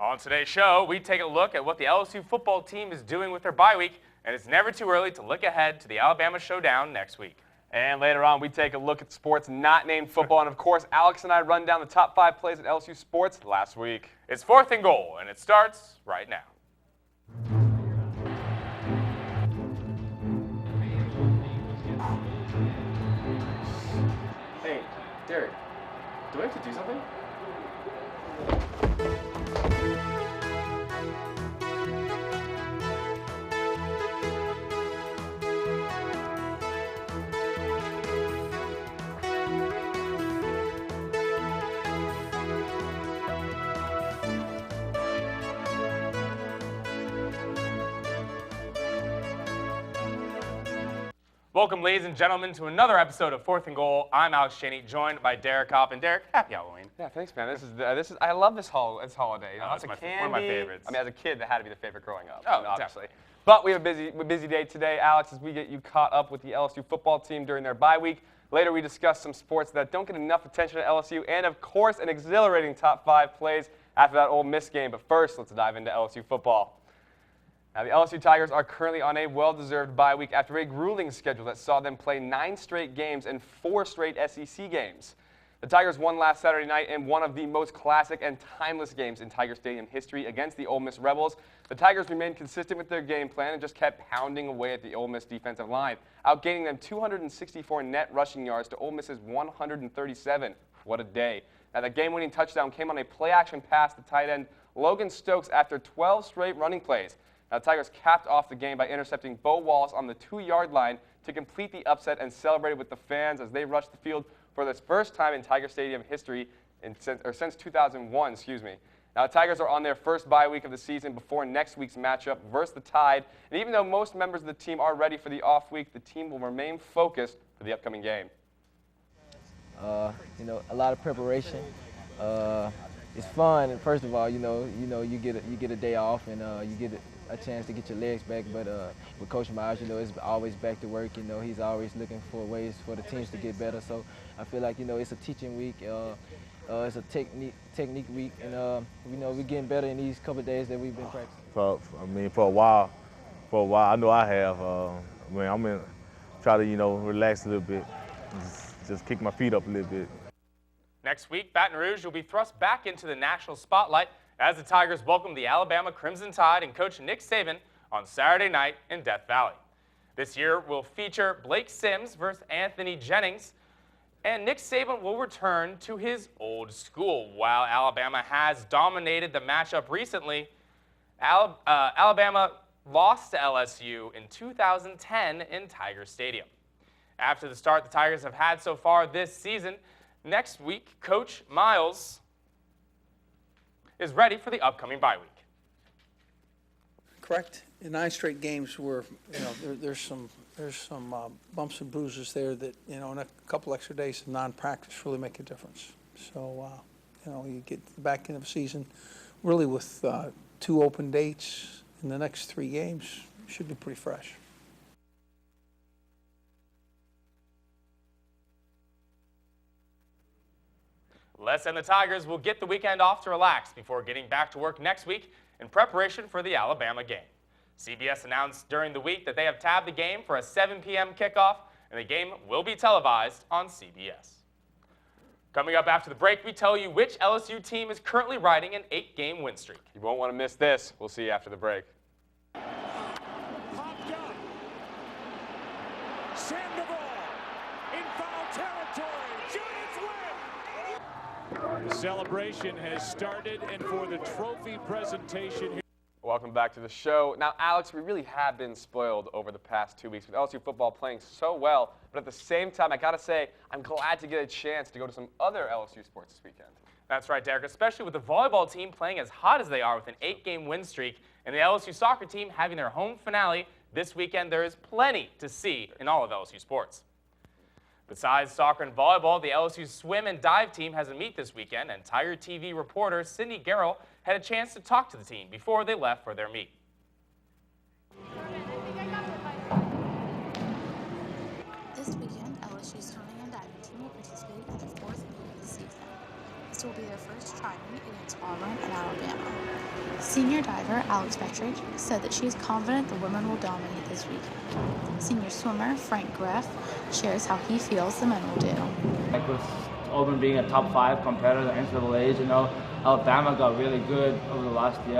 On today's show, we take a look at what the LSU football team is doing with their bye week, and it's never too early to look ahead to the Alabama showdown next week. And later on, we take a look at sports not named football, and of course, Alex and I run down the top 5 plays at LSU sports last week. It's 4th and goal, and it starts right now. Hey, Derek, do I have to do something? Welcome, ladies and gentlemen, to another episode of 4th and Goal. I'm Alex Cheney, joined by Derek Kopp. And Derek, happy Halloween. Yeah, thanks, man. This is I love this holiday. Lots of candy. One of my favorites. I mean, as a kid, that had to be the favorite growing up. Oh, obviously. But we have a busy day today, Alex, as we get you caught up with the LSU football team during their bye week. Later, we discuss some sports that don't get enough attention at LSU, and of course, an exhilarating top 5 plays after that Ole Miss game. But first, let's dive into LSU football. Now, the LSU Tigers are currently on a well-deserved bye week after a grueling schedule that saw them play 9 straight games and 4 straight SEC games. The Tigers won last Saturday night in one of the most classic and timeless games in Tiger Stadium history against the Ole Miss Rebels. The Tigers remained consistent with their game plan and just kept pounding away at the Ole Miss defensive line, outgaining them 264 net rushing yards to Ole Miss's 137. What a day. Now, the game-winning touchdown came on a play-action pass to tight end Logan Stokes after 12 straight running plays. Now, the Tigers capped off the game by intercepting Bo Wallace on the 2-yard line to complete the upset and celebrated with the fans as they rushed the field for the first time in Tiger Stadium history since 2001. Now, the Tigers are on their first bye week of the season before next week's matchup versus the Tide. And even though most members of the team are ready for the off week, the team will remain focused for the upcoming game. A lot of preparation. It's fun. And first of all, you get a day off and you get a chance to get your legs back. But with Coach Myers, it's always back to work. He's always looking for ways for the teams to get better. So I feel like it's a teaching week. It's a technique week, and we're getting better in these couple of days that we've been practicing. For a while, I know I have. I'm gonna try to relax a little bit, just kick my feet up a little bit. Next week, Baton Rouge will be thrust back into the national spotlight as the Tigers welcome the Alabama Crimson Tide and coach Nick Saban on Saturday night in Death Valley. This year will feature Blake Sims versus Anthony Jennings, and Nick Saban will return to his old school. While Alabama has dominated the matchup recently, Alabama lost to LSU in 2010 in Tiger Stadium. After the start the Tigers have had so far this season, next week, Coach Miles is ready for the upcoming bye week. Correct. In 9 straight games, where there's some bumps and bruises there that and a couple extra days of non-practice really make a difference. So you get the back end of the season really with 2 open dates in the next 3 games, should be pretty fresh. Les and the Tigers will get the weekend off to relax before getting back to work next week in preparation for the Alabama game. CBS announced during the week that they have tabbed the game for a 7 p.m. kickoff, and the game will be televised on CBS. Coming up after the break, we tell you which LSU team is currently riding an 8-game win streak. You won't want to miss this. We'll see you after the break. Popped up. Sandoval in foul territory. Giants win. The celebration has started, and for the trophy presentation here. Welcome back to the show. Now, Alex, we really have been spoiled over the past 2 weeks with LSU football playing so well, but at the same time, I gotta say, I'm glad to get a chance to go to some other LSU sports this weekend. That's right, Derek, especially with the volleyball team playing as hot as they are with an 8-game win streak, and the LSU soccer team having their home finale this weekend. There is plenty to see in all of LSU sports. Besides soccer and volleyball, the LSU swim and dive team has a meet this weekend, and Tiger TV reporter Cindy Garrell had a chance to talk to the team before they left for their meet. This weekend, LSU's swimming and diving team will participate in their 4th meet of the season. This will be their first try meet against Auburn and Alabama. Senior diver Alex Bettridge said that she is confident the women will dominate this weekend. Senior swimmer Frank Greff shares how he feels the men will do. Like with Auburn being a top 5 competitor in NCAAs, Alabama got really good over the last year.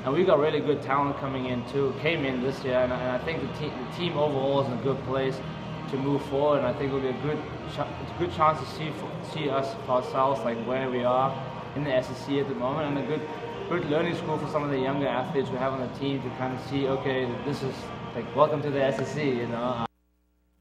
And we got really good talent coming in too, came in this year, and I think the team overall is in a good place to move forward. And I think it'll be a good chance to see us for ourselves, like where we are in the SEC at the moment, and a good learning school for some of the younger athletes we have on the team to kind of see, okay, this is like welcome to the SEC,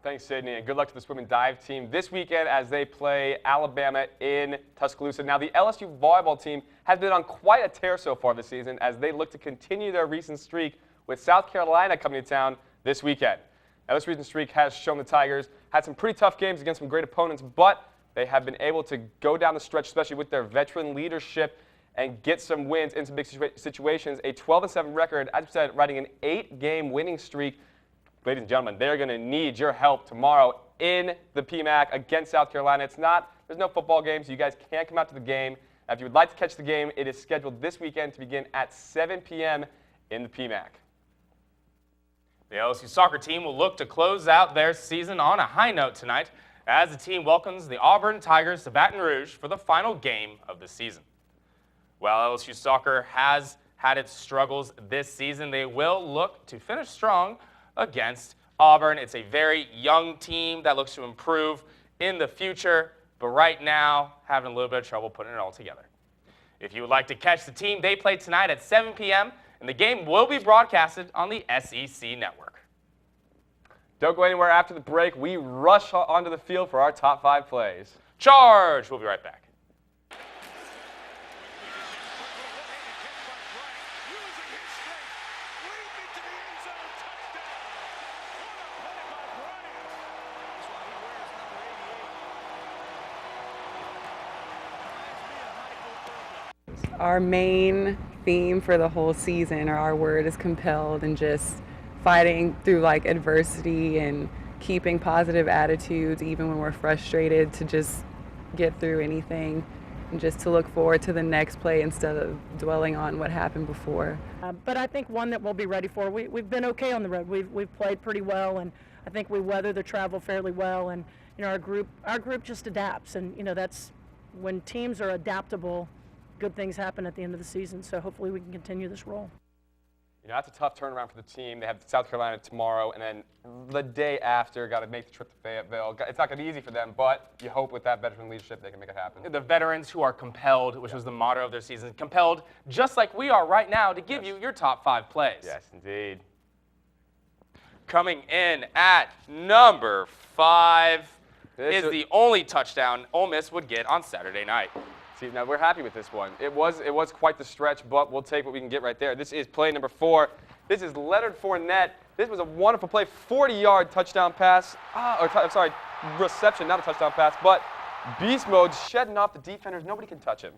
Thanks, Sydney, and good luck to the swim and dive team this weekend as they play Alabama in Tuscaloosa. Now, the LSU volleyball team has been on quite a tear so far this season as they look to continue their recent streak with South Carolina coming to town this weekend. Now, this recent streak has shown the Tigers had some pretty tough games against some great opponents, but they have been able to go down the stretch, especially with their veteran leadership, and get some wins in some big situations. A 12-7 record, as I said, riding an 8-game winning streak. Ladies and gentlemen, they're going to need your help tomorrow in the PMAC against South Carolina. There's no football game, so you guys can't come out to the game. Now, if you would like to catch the game, it is scheduled this weekend to begin at 7 p.m. in the PMAC. The LSU soccer team will look to close out their season on a high note tonight as the team welcomes the Auburn Tigers to Baton Rouge for the final game of the season. While LSU soccer has had its struggles this season, they will look to finish strong against Auburn. It's a very young team that looks to improve in the future, but right now having a little bit of trouble putting it all together. If you would like to catch the team, they play tonight at 7 p.m., and the game will be broadcasted on the SEC Network. Don't go anywhere after the break. We rush onto the field for our top 5 plays. Charge! We'll be right back. Our main theme for the whole season, or our word, is compelled, and just fighting through like adversity and keeping positive attitudes even when we're frustrated, to just get through anything and just to look forward to the next play instead of dwelling on what happened before. But I think one that we'll be ready for. We've been okay on the road. We've played pretty well, and I think we weather the travel fairly well. And our group just adapts, and that's when teams are adaptable, good things happen at the end of the season. So hopefully we can continue this role. That's a tough turnaround for the team. They have South Carolina tomorrow, and then the day after, got to make the trip to Fayetteville. It's not going to be easy for them, but you hope with that veteran leadership they can make it happen. The veterans who are compelled, which was the motto of their season, compelled just like we are right now to give you your top 5 plays. Yes, indeed. Coming in at number 5 is the only touchdown Ole Miss would get on Saturday night. See, now we're happy with this one. It was quite the stretch, but we'll take what we can get right there. This is play number 4. This is Leonard Fournette. This was a wonderful play, 40-yard touchdown pass. Reception, not a touchdown pass, but beast mode, shedding off the defenders. Nobody can touch him.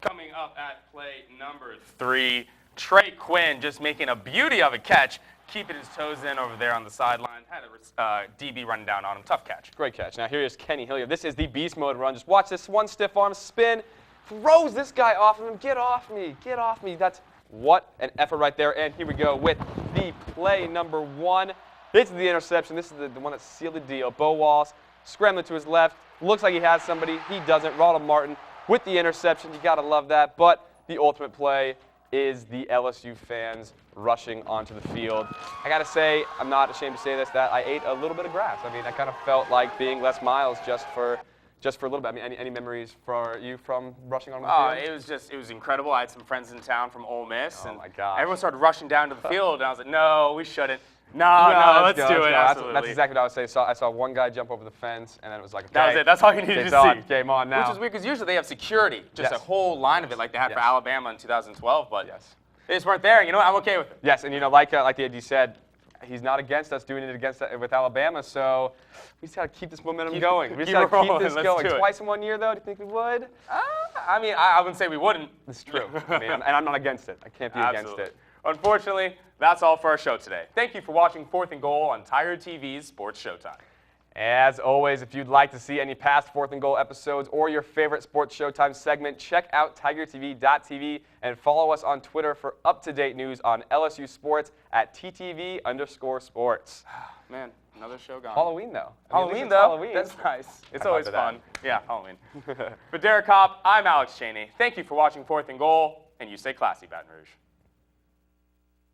Coming up at play number 3, Trey Quinn just making a beauty of a catch, keeping his toes in over there on the sideline. Had a DB running down on him. Tough catch. Great catch. Now here is Kenny Hilliard. This is the beast mode run. Just watch this one stiff arm spin. Throws this guy off of him. Get off me. Get off me. That's what an effort right there. And here we go with the play number 1. This is the interception. This is the one that sealed the deal. Bo Walls scrambling to his left. Looks like he has somebody. He doesn't. Ronald Martin with the interception. You got to love that. But the ultimate play is the LSU fans rushing onto the field. I got to say, I'm not ashamed to say this, that I ate a little bit of grass. I mean, I kind of felt like being Les Miles just for a little bit. I mean, any memories for you from rushing on the field? It was incredible. I had some friends in town from Ole Miss. Oh, and my gosh. Everyone started rushing down to the field, and I was like, no, we shouldn't. No, let's do it. Absolutely. That's exactly what I would say. I saw one guy jump over the fence, and then it was like, okay, that was it. That's all you needed to see. Game on now. Which is weird, because usually they have security, just a whole line of it like they had for Alabama in 2012, but they just weren't there. You know what? I'm okay with it. Yes, and like the AD said, he's not against us doing it with Alabama, so we just got to keep this momentum going. We just got to keep this going. Twice in 1 year, though, do you think we would? I mean, I wouldn't say we wouldn't. It's true. I mean, and I'm not against it. I can't be against it. Unfortunately, that's all for our show today. Thank you for watching 4th and Goal on Tiger TV's Sports Showtime. As always, if you'd like to see any past 4th and Goal episodes or your favorite Sports Showtime segment, check out TigerTV.tv and follow us on Twitter for up-to-date news on LSU sports at @TTV_sports. Man, another show gone. Halloween, though. Halloween, though? Halloween. That's nice. It's I always thought of fun. Yeah, Halloween. For Derek Kopp, I'm Alex Cheney. Thank you for watching 4th and Goal, and you stay classy, Baton Rouge.